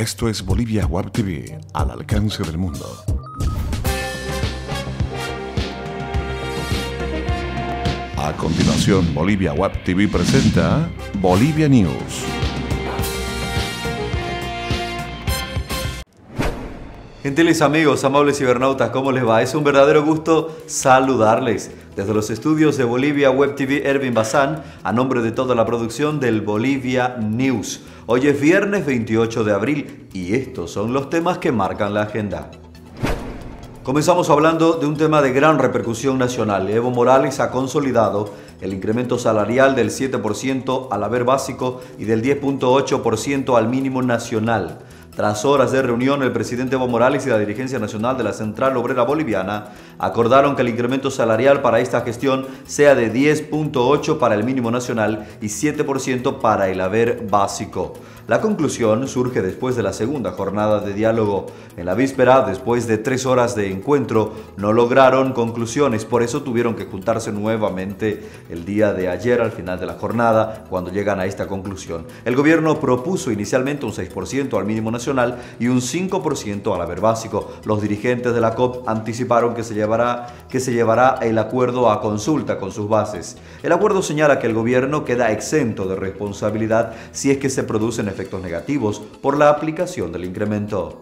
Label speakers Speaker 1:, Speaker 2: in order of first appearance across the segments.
Speaker 1: Esto es Bolivia Web TV, al alcance del mundo. A continuación, Bolivia Web TV presenta Bolivia News.
Speaker 2: Gentiles amigos, amables cibernautas, ¿cómo les va? Es un verdadero gusto saludarles. Desde los estudios de Bolivia Web TV, Ervin Bazán, a nombre de toda la producción del Bolivia News. Hoy es viernes 28 de abril y estos son los temas que marcan la agenda. Comenzamos hablando de un tema de gran repercusión nacional. Evo Morales ha consolidado el incremento salarial del 7% al haber básico y del 10.8% al mínimo nacional. Tras horas de reunión, el presidente Evo Morales y la dirigencia nacional de la Central Obrera Boliviana acordaron que el incremento salarial para esta gestión sea de 10.8% para el mínimo nacional y 7% para el haber básico. La conclusión surge después de la segunda jornada de diálogo. En la víspera, después de 3 horas de encuentro, no lograron conclusiones, por eso tuvieron que juntarse nuevamente el día de ayer al final de la jornada, cuando llegan a esta conclusión. El gobierno propuso inicialmente un 6% al mínimo nacional y un 5% al haber básico. Los dirigentes de la COP anticiparon que se llevará el acuerdo a consulta con sus bases. El acuerdo señala que el gobierno queda exento de responsabilidad si es que se producen efectos negativos por la aplicación del incremento.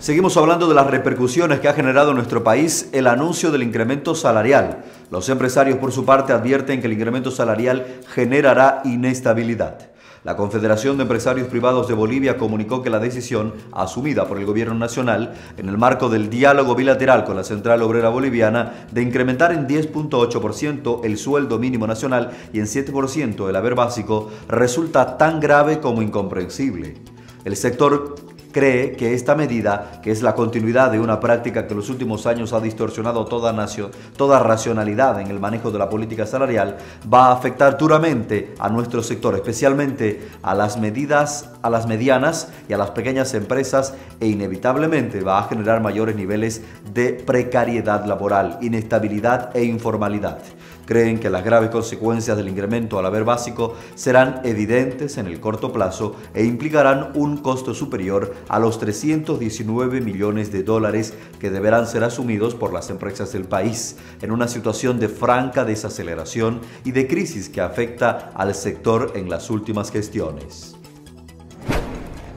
Speaker 2: Seguimos hablando de las repercusiones que ha generado en nuestro país el anuncio del incremento salarial. Los empresarios, por su parte, advierten que el incremento salarial generará inestabilidad. La Confederación de Empresarios Privados de Bolivia comunicó que la decisión, asumida por el gobierno nacional en el marco del diálogo bilateral con la Central Obrera Boliviana, de incrementar en 10.8% el sueldo mínimo nacional y en 7% el haber básico, resulta tan grave como incomprensible. El sector cree que esta medida, que es la continuidad de una práctica que en los últimos años ha distorsionado toda racionalidad en el manejo de la política salarial, va a afectar duramente a nuestro sector, especialmente a las medianas y a las pequeñas empresas, e inevitablemente va a generar mayores niveles de precariedad laboral, inestabilidad e informalidad. Creen que las graves consecuencias del incremento al haber básico serán evidentes en el corto plazo e implicarán un costo superior a los 319 millones de dólares que deberán ser asumidos por las empresas del país, en una situación de franca desaceleración y de crisis que afecta al sector en las últimas gestiones.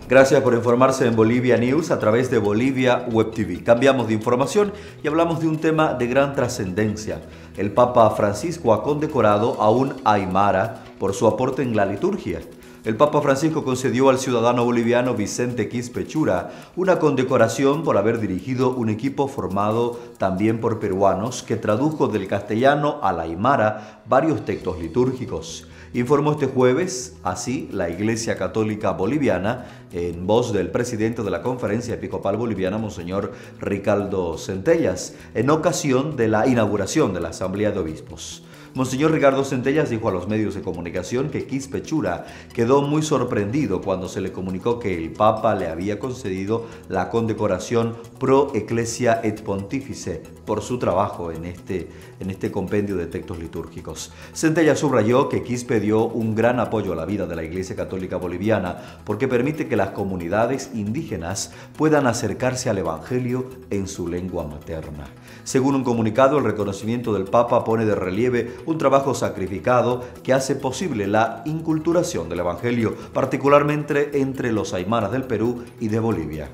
Speaker 2: Gracias por informarse en Bolivia News a través de Bolivia Web TV. Cambiamos de información y hablamos de un tema de gran trascendencia. El Papa Francisco ha condecorado a un aymara por su aporte en la liturgia. El Papa Francisco concedió al ciudadano boliviano Vicente Quispe Chura una condecoración por haber dirigido un equipo formado también por peruanos que tradujo del castellano al aymara varios textos litúrgicos. Informó este jueves, así, la Iglesia Católica Boliviana, en voz del presidente de la Conferencia Episcopal Boliviana, Monseñor Ricardo Centellas, en ocasión de la inauguración de la Asamblea de Obispos. Monseñor Ricardo Centellas dijo a los medios de comunicación que Quispe Chura quedó muy sorprendido cuando se le comunicó que el Papa le había concedido la condecoración Pro Ecclesia et Pontifice por su trabajo en este compendio de textos litúrgicos. Centellas subrayó que Quispe dio un gran apoyo a la vida de la Iglesia Católica Boliviana porque permite que las comunidades indígenas puedan acercarse al Evangelio en su lengua materna. Según un comunicado, el reconocimiento del Papa pone de relieve un trabajo sacrificado que hace posible la inculturación del Evangelio, particularmente entre los aymaras del Perú y de Bolivia.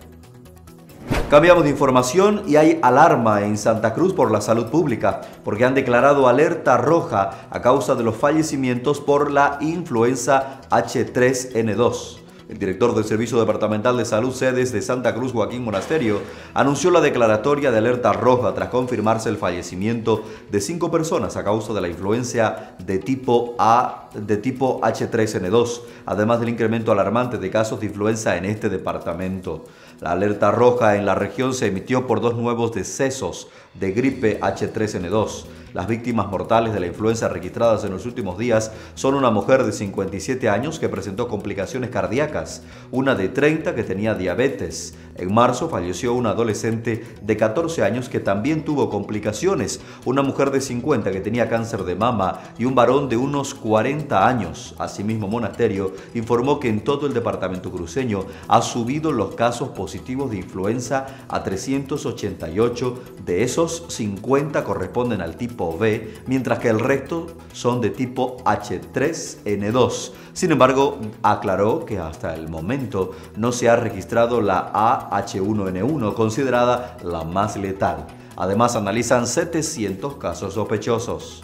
Speaker 2: Cambiamos de información y hay alarma en Santa Cruz por la salud pública, porque han declarado alerta roja a causa de los fallecimientos por la influenza H3N2. El director del Servicio Departamental de Salud Sedes de Santa Cruz, Joaquín Monasterio, anunció la declaratoria de alerta roja tras confirmarse el fallecimiento de 5 personas a causa de la influencia de tipo H3N2, además del incremento alarmante de casos de influenza en este departamento. La alerta roja en la región se emitió por 2 nuevos decesos de gripe H3N2. Las víctimas mortales de la influenza registradas en los últimos días son una mujer de 57 años que presentó complicaciones cardíacas, una de 30 que tenía diabetes, En marzo falleció una adolescente de 14 años que también tuvo complicaciones, una mujer de 50 que tenía cáncer de mama y un varón de unos 40 años. Asimismo, Monasterio informó que en todo el departamento cruceño ha subido los casos positivos de influenza a 388, de esos 50 corresponden al tipo B, mientras que el resto son de tipo H3N2. Sin embargo, aclaró que hasta el momento no se ha registrado la AH1N1, considerada la más letal. Además, analizan 700 casos sospechosos.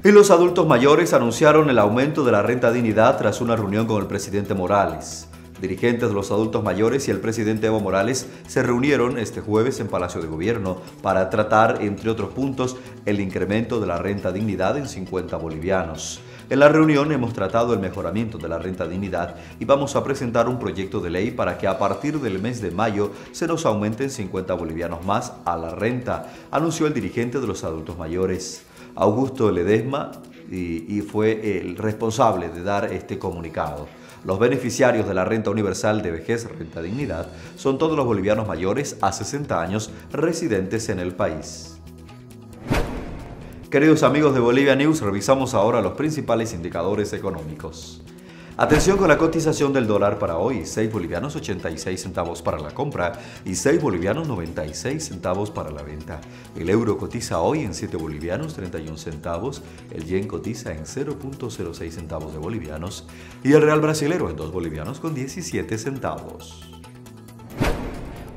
Speaker 2: Y los adultos mayores anunciaron el aumento de la renta dignidad tras una reunión con el presidente Morales. Dirigentes de los adultos mayores y el presidente Evo Morales se reunieron este jueves en Palacio de Gobierno para tratar, entre otros puntos, el incremento de la renta dignidad en 50 bolivianos. En la reunión hemos tratado el mejoramiento de la renta dignidad y vamos a presentar un proyecto de ley para que a partir del mes de mayo se nos aumenten 50 bolivianos más a la renta, anunció el dirigente de los adultos mayores. Augusto Ledesma y fue el responsable de dar este comunicado. Los beneficiarios de la renta universal de vejez, renta dignidad, son todos los bolivianos mayores a 60 años residentes en el país. Queridos amigos de Bolivia News, revisamos ahora los principales indicadores económicos. Atención con la cotización del dólar para hoy, 6 bolivianos 86 centavos para la compra y 6 bolivianos 96 centavos para la venta. El euro cotiza hoy en 7 bolivianos 31 centavos, el yen cotiza en 0.06 centavos de bolivianos y el real brasilero en 2 bolivianos con 17 centavos.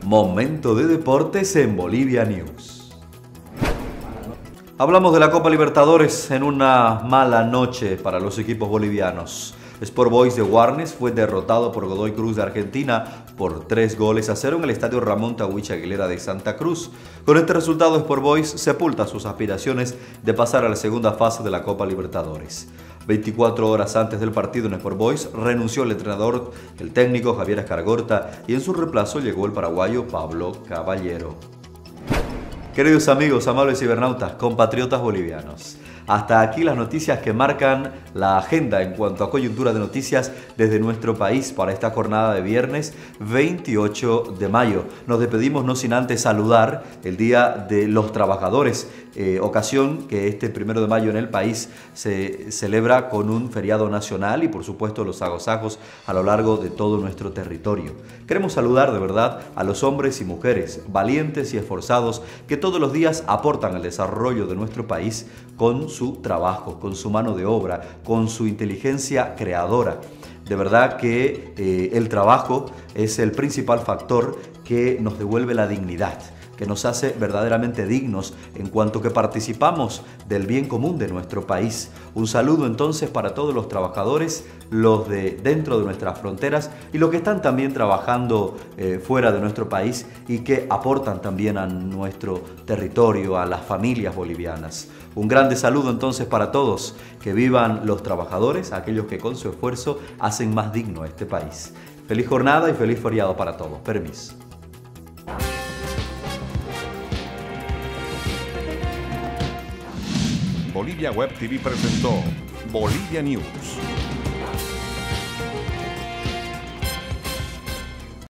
Speaker 2: Momento de deportes en Bolivia News. Hablamos de la Copa Libertadores en una mala noche para los equipos bolivianos. Sport Boys de Warnes fue derrotado por Godoy Cruz de Argentina por 3-0 en el estadio Ramón Tawich Aguilera de Santa Cruz. Con este resultado, Sport Boys sepulta sus aspiraciones de pasar a la segunda fase de la Copa Libertadores. 24 horas antes del partido en Sport Boys renunció el entrenador, el técnico Javier Escargorta, y en su reemplazo llegó el paraguayo Pablo Caballero. Queridos amigos, amables cibernautas, compatriotas bolivianos, hasta aquí las noticias que marcan la agenda en cuanto a coyuntura de noticias desde nuestro país para esta jornada de viernes 28 de mayo. Nos despedimos no sin antes saludar el Día de los Trabajadores, ocasión que este 1 de mayo en el país se celebra con un feriado nacional y por supuesto los agasajos a lo largo de todo nuestro territorio. Queremos saludar de verdad a los hombres y mujeres valientes y esforzados que todos los días aportan al desarrollo de nuestro país con su trabajo, con su mano de obra, con su inteligencia creadora. De verdad que el trabajo es el principal factor que nos devuelve la dignidad, que nos hace verdaderamente dignos en cuanto que participamos del bien común de nuestro país. Un saludo entonces para todos los trabajadores, los de dentro de nuestras fronteras y los que están también trabajando fuera de nuestro país y que aportan también a nuestro territorio, a las familias bolivianas. Un grande saludo entonces para todos, que vivan los trabajadores, aquellos que con su esfuerzo hacen más digno a este país. Feliz jornada y feliz feriado para todos. Permiso.
Speaker 1: Bolivia Web TV presentó Bolivia News.